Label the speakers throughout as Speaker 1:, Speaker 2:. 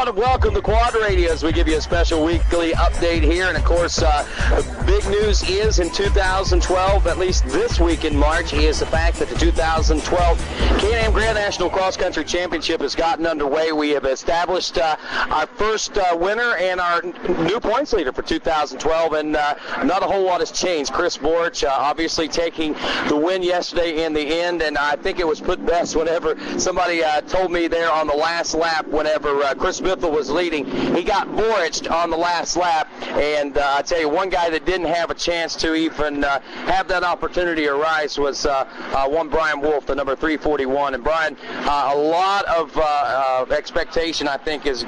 Speaker 1: want to welcome the Quad Radio as we give you a special weekly update here. And, of course, big news is in 2012, at least this week in March, is the fact that the 2012 Can-Am Grand National Cross Country Championship has gotten underway. We have established our first winner and our new points leader for 2012, and not a whole lot has changed. Chris Borch obviously taking the win yesterday in the end, and I think it was put best whenever somebody told me there on the last lap, whenever Chris Bithell was leading, he got Borched on the last lap, and I tell you, one guy that didn't have a chance to even have that opportunity arise was one Brian Wolf, the number 341. And Brian, a lot of expectation, I think, is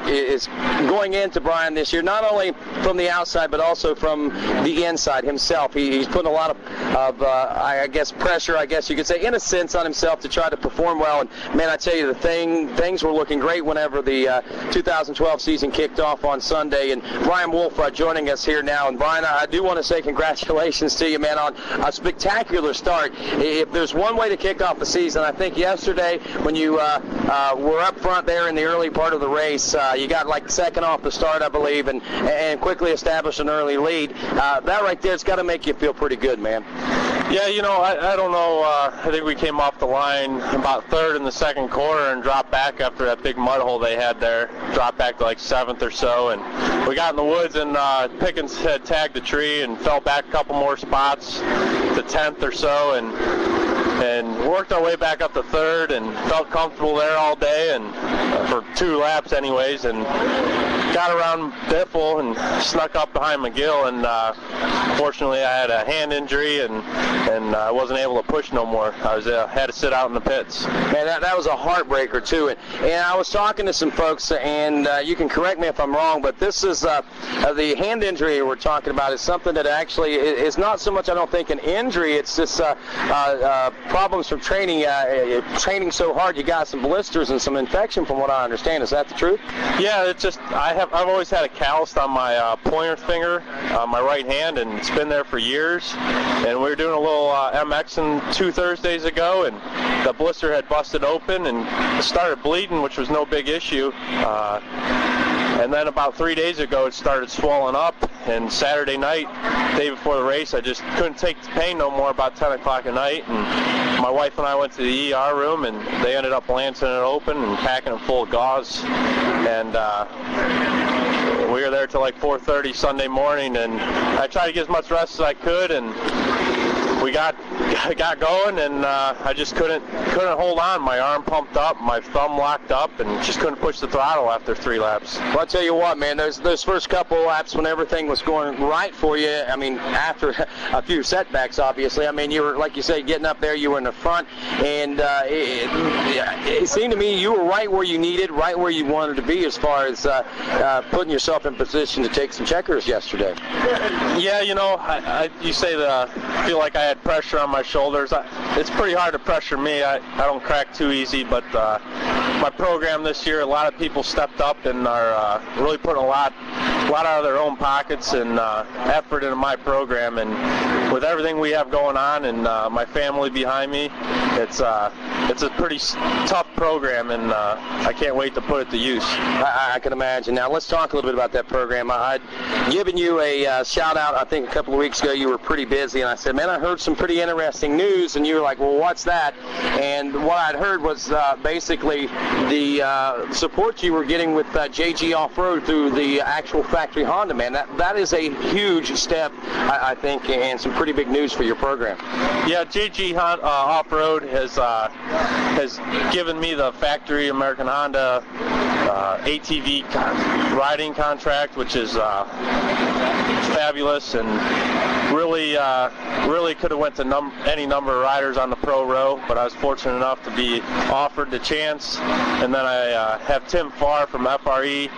Speaker 1: going into Brian this year, not only from the outside but also from the inside himself. He's putting a lot of I guess pressure, I guess you could say, in a sense, on himself to try to perform well. And man, I tell you, things were looking great whenever the 2012 season kicked off on Sunday. And Brian Wolf joining us here now. And Brian, I do want to say congratulations to you, man, on a spectacular start. If there's one way to kick off the season, I think yesterday when you were up front there in the early part of the race, you got like second off the start, I believe, and quickly established an early lead. That right there's got to make you feel pretty good, man.
Speaker 2: Yeah, you know, I don't know. I think we came off the line about third in the second quarter and dropped back after that big mud hole they had there. Dropped back to like seventh or so, and we got in the woods, and Pickens had tagged the tree and fell back a couple more spots to 10th or so, and worked our way back up to third and felt comfortable there all day, and for 2 laps anyways, and got around Biffle and snuck up behind McGill, and fortunately I had a hand injury and I wasn't able to push no more. I had to sit out in the pits.
Speaker 1: Man, that was a heartbreaker too, and I was talking to some folks, and you can correct me if I'm wrong, but this is the hand injury we're talking about is something that actually is not so much, I don't think, an injury. It's just problems from training so hard you got some blisters and some infection, from what I understand. Is that the truth?
Speaker 2: Yeah, it's just I've always had a callus on my pointer finger on my right hand, and it's been there for years. And we were doing a little MXing 2 Thursdays ago, and the blister had busted open and started bleeding, which was no big issue. And then about 3 days ago, it started swelling up, and Saturday night, day before the race, I just couldn't take the pain no more about 10 o'clock at night, and my wife and I went to the ER room, and they ended up lancing it open and packing it full of gauze, and we were there till like 4:30 Sunday morning, and I tried to get as much rest as I could, and we got going, and I just couldn't hold on. My arm pumped up, my thumb locked up, and just couldn't push the throttle after 3 laps.
Speaker 1: Well, I'll tell you what, man, those first couple of laps when everything was going right for you, I mean, after a few setbacks, obviously, I mean, you were, like you say, getting up there, you were in the front, and it seemed to me you were right where you needed, right where you wanted to be as far as putting yourself in position to take some checkers yesterday.
Speaker 2: Yeah, you know, you say that I feel like I had pressure on my shoulders. It's pretty hard to pressure me. I don't crack too easy, but my program this year, a lot of people stepped up and are really putting a lot out of their own pockets and effort into my program. And with everything we have going on and my family behind me, it's a pretty tough program, and I can't wait to put it to use.
Speaker 1: I can imagine. Now let's talk a little bit about that program. I'd given you a shout out, I think a couple of weeks ago. You were pretty busy, and I said, man, I heard some pretty interesting news, and you were like, well, what's that? And what I'd heard was basically the support you were getting with JG Off-Road through the actual factory Honda, man. That is a huge step, I think, and some pretty big news for your program.
Speaker 2: Yeah, JG Off-Road has given me the factory American Honda ATV riding contract, which is fabulous, and really could have went to any number of riders on the pro row, but I was fortunate enough to be offered the chance. And then I have Tim Farr from FRE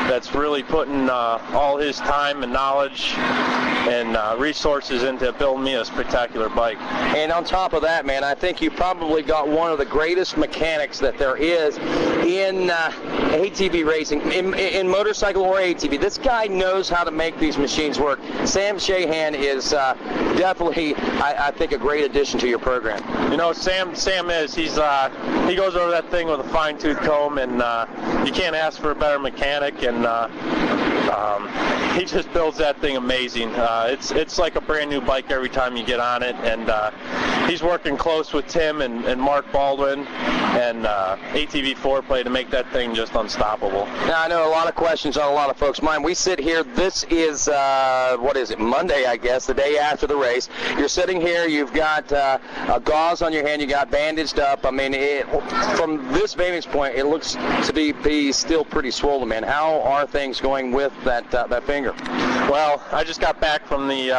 Speaker 2: that's really putting all his time and knowledge and resources into building me a spectacular bike.
Speaker 1: And on top of that, man, I think you probably got one of the greatest mechanics that there is in ATV racing, in motorcycle or ATV. This guy knows how to make these machines work. Sam Shahan is definitely, I think, a great addition to your program.
Speaker 2: You know, Sam is. He goes over that thing with a fine-tooth comb, and you can't ask for a better mechanic, and he just builds that thing amazing. It's like a brand new bike every time you get on it, and he's working close with Tim and Mark Baldwin and ATV Foreplay to make that thing just unstoppable.
Speaker 1: Now, I know a lot of questions on a lot of folks' mind. We sit here, this is, what is it, Monday, I guess, the day after the race. You're sitting here, you've got a gauze on your hand, you got bandaged up. I mean, from this vantage point, it looks to be still pretty swollen, man. How are things going with that finger?
Speaker 2: Well, I just got back from the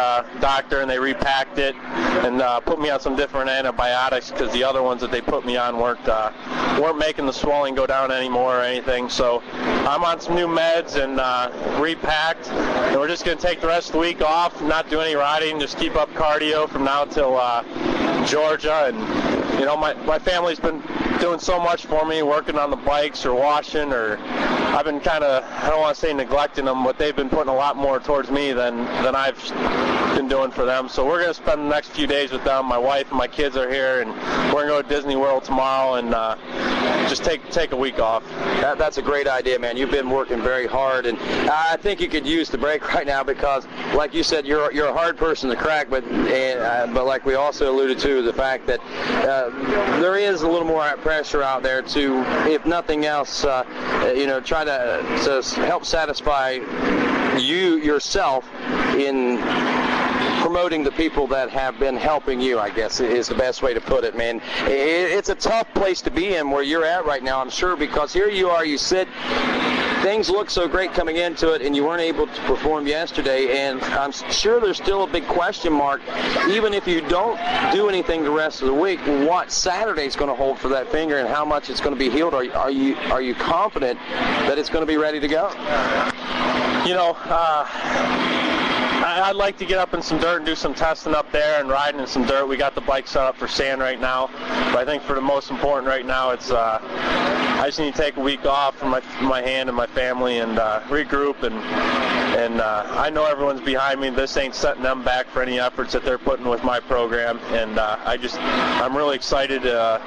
Speaker 2: doctor, and they repacked it and put me on some different antibiotics because the other ones that they put me on weren't making the swelling go down anymore or anything. So I'm on some new meds and repacked, and we're just going to take the rest of the week off, not do any riding, just keep up cardio from now till Georgia. And you know, my family's been doing so much for me, working on the bikes or washing, or I've been kind of, I don't want to say neglecting them, but they've been putting a lot more towards me than I've been doing for them. So we're going to spend the next few days with them. My wife and my kids are here, and we're going to go to Disney World tomorrow and just take a week off.
Speaker 1: That's a great idea, man. You've been working very hard, and I think you could use the break right now because, like you said, you're a hard person to crack, but like we also alluded to, the fact that there is a little more pressure out there to, if nothing else, try to help satisfy you yourself in promoting the people that have been helping you, I guess, is the best way to put it, man. It's a tough place to be in where you're at right now, I'm sure, because here you are, you sit, things look so great coming into it, and you weren't able to perform yesterday, and I'm sure there's still a big question mark, even if you don't do anything the rest of the week, what Saturday's going to hold for that finger and how much it's going to be healed. Are you confident that it's going to be ready to go?
Speaker 2: You know, I'd like to get up in some dirt and do some testing up there and riding in some dirt. We got the bike set up for sand right now, but I think for the most important right now, it's I just need to take a week off from my hand and my family and regroup, and I know everyone's behind me. This ain't setting them back for any efforts that they're putting with my program, and I'm really excited to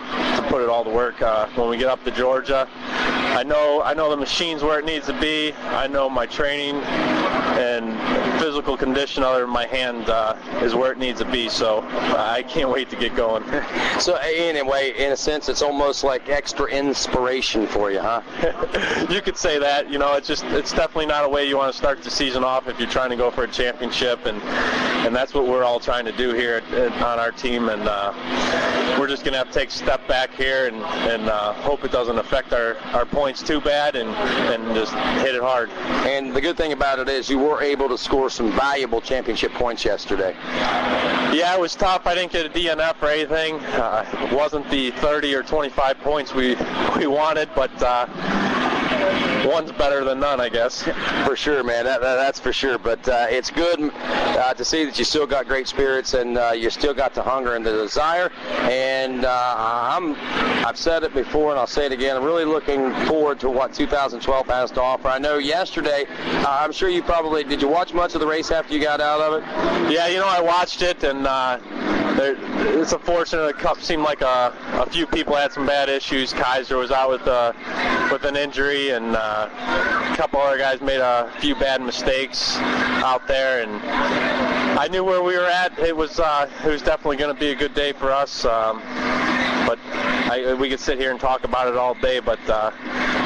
Speaker 2: put it all to work when we get up to Georgia. I know the machine's where it needs to be. I know my training and physical condition other than my hand is where it needs to be, so I can't wait to get going.
Speaker 1: So anyway, in a sense, it's almost like extra inspiration for you, huh?
Speaker 2: You could say that. You know, it's definitely not a way you want to start the season off if you're trying to go for a championship, and that's what we're all trying to do here on our team, and we're just going to have to take a step back here and hope it doesn't affect our points too bad, and just hit it hard. And
Speaker 1: the good thing about it is you were able to score some valuable championship points yesterday.
Speaker 2: Yeah, it was tough. I didn't get a DNF or anything. It wasn't the 30 or 25 points we wanted, but one's better than none, I guess.
Speaker 1: For sure, man. That's for sure. But it's good to see that you still got great spirits and you still got the hunger and the desire. And I've said it before and I'll say it again. I'm really looking forward to what 2012 has to offer. I know yesterday, I'm sure you probably, did you watch much of the race after you got out of it?
Speaker 2: Yeah, you know, I watched it, and it's unfortunate. The Cup seemed like a few people had some bad issues. Kaiser was out with an injury, and a couple other guys made a few bad mistakes out there, and I knew where we were at. It was definitely going to be a good day for us, but we could sit here and talk about it all day, but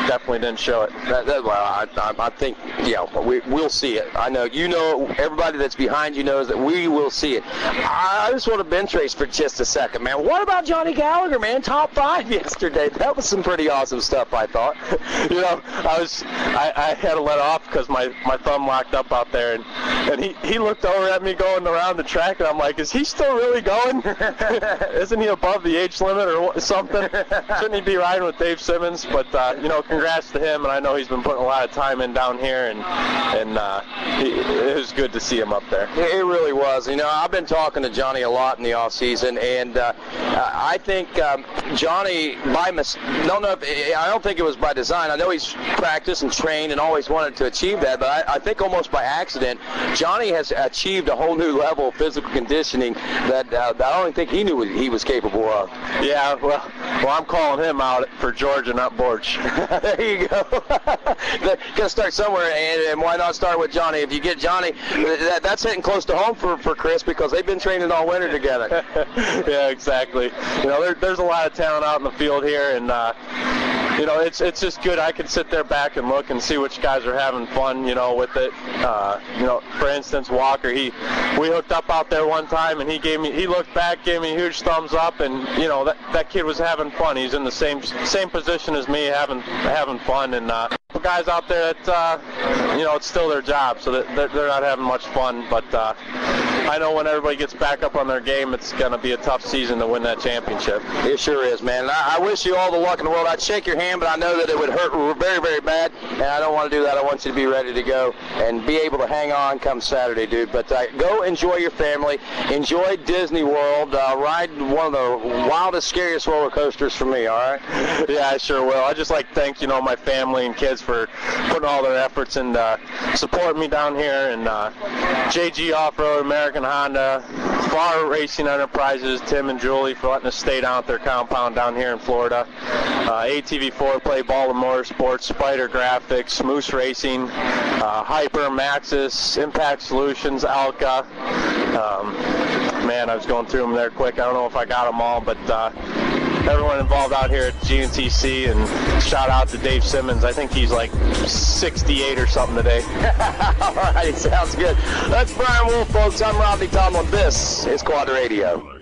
Speaker 2: definitely didn't show it.
Speaker 1: I think, yeah, we'll see it. I know, everybody that's behind you knows that we will see it. I just want to bench race for just a second, man. What about Johnny Gallagher, man? Top 5 yesterday. That was some pretty awesome stuff, I thought.
Speaker 2: You know, I had to let off because my thumb locked up out there, and he looked over at me going around the track, and I'm like, is he still really going? Isn't he above the age limit or something? Shouldn't he be riding with Dave Simmons? But congrats to him, and I know he's been putting a lot of time in down here, and it was good to see him up there.
Speaker 1: It really was. You know, I've been talking to Johnny a lot in the off season, and I think Johnny, I don't think it was by design. I know he's practiced and trained and always wanted to achieve that, but I think almost by accident, Johnny has achieved a whole new level of physical conditioning that I don't think he knew he was capable of.
Speaker 2: Yeah, well, I'm calling him out for Georgia, not Borch.
Speaker 1: There you go. Gotta start somewhere, and why not start with Johnny? If you get Johnny, that's hitting close to home for Chris, because they've been training all winter together.
Speaker 2: Yeah, exactly. There's a lot of talent out in the field here, and it's just good. I can sit there back and look and see which guys are having fun, with it. For instance, Walker, we hooked up out there one time, and he looked back, gave me a huge thumbs up, and that kid was having fun. He's in the same position as me, having fun, and guys out there that it's still their job, so that they're not having much fun. But I know when everybody gets back up on their game, it's going to be a tough season to win that championship.
Speaker 1: It sure is, man. And I wish you all the luck in the world. I'd shake your hand, but I know that it would hurt very, very bad, and I don't want to do that. I want you to be ready to go and be able to hang on come Saturday, dude. But go enjoy your family. Enjoy Disney World. Ride one of the wildest, scariest roller coasters for me, all right?
Speaker 2: Yeah, I sure will. I just like to thank, my family and kids for putting all their efforts and supporting me down here, and JG Off-Road, American Honda, Far Racing Enterprises, Tim and Julie for letting us stay down at their compound down here in Florida, ATV4 Play, Baltimore Sports, Spider Graphics, Moose Racing, Hyper, Maxxis, Impact Solutions, Alka. Man, I was going through them there quick. I don't know if I got them all, but everyone involved out here at GNTC, and shout out to Dave Simmons. I think he's like 68 or something today.
Speaker 1: All right, sounds good. That's Brian Wolf, folks. I'm Rodney Tomlin. This is Quad Radio.